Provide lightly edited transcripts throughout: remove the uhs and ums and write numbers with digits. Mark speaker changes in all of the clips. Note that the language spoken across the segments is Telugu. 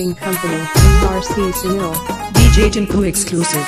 Speaker 1: Recording Company, DRC Sunil.
Speaker 2: DJ Tinku exclusive.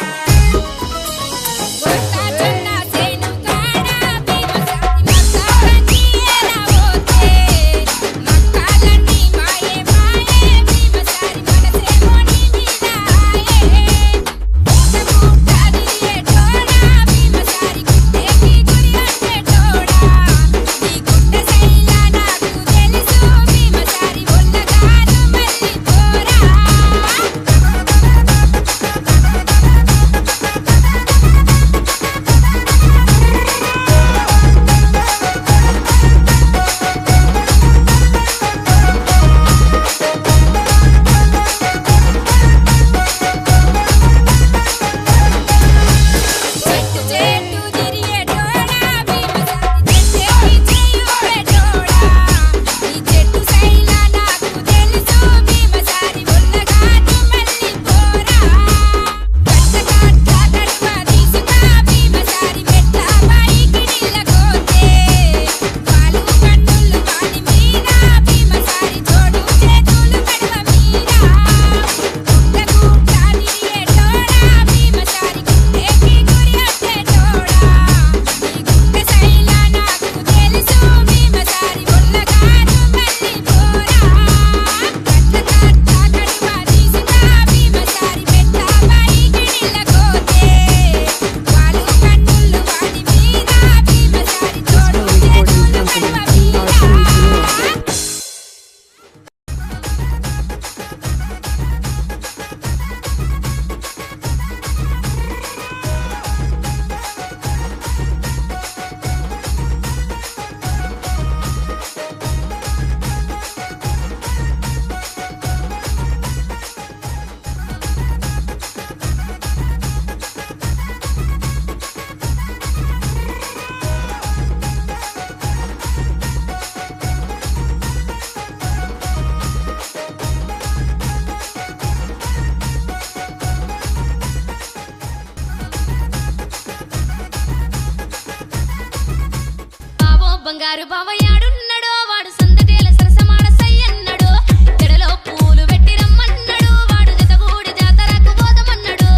Speaker 3: బంగారు బావయాడున్నడో వాడు సందటేల సరసమాడ సయ్యన్నడో జడలో పూలు పెట్టి రమ్మన్నడు వాడు జతగూడి జాతరకు పోదమన్నడు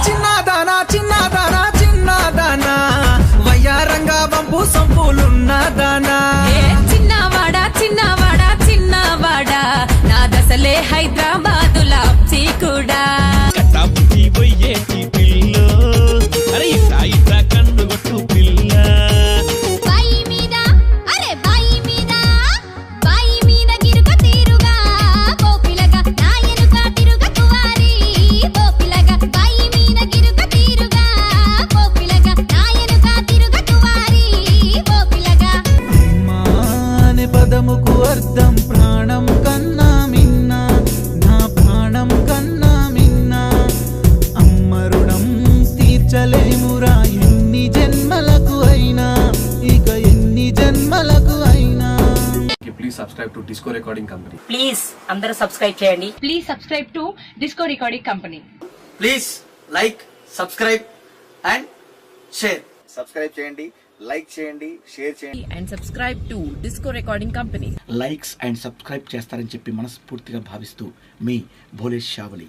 Speaker 4: చిన్నదానా చిన్నదానా చిన్నదానా వయ్యారంగా వంపు సంపులున్నదానా
Speaker 3: చిన్నవాడా చిన్నవాడా చిన్నవాడా నా దశలే హైదరాబాదులా కూడా
Speaker 4: పదముకు అర్థం ప్రాణం కన్నా మిన్న నా ప్రాణం కన్నా మిన్న అమ్మ రుణం తీర్చలేమురా ఎన్ని జన్మలకు అయినా ఇక ఎన్ని జన్మలకు అయినా.
Speaker 5: Please subscribe to Disco Recording Company.
Speaker 6: Please అందరూ సబ్స్క్రైబ్ చేయండి.
Speaker 2: Please subscribe to Disco Recording Company.
Speaker 7: Please like subscribe and share.
Speaker 8: Subscribe చేయండి, లైక్ చేయండి, షేర్ చేయండి
Speaker 2: And subscribe to Disco Recording Company.
Speaker 9: Likes and subscribe చేస్తారని చెప్పి మనస్ఫూర్తిగా భావిస్తూ మీ భోలేష్ షావలి.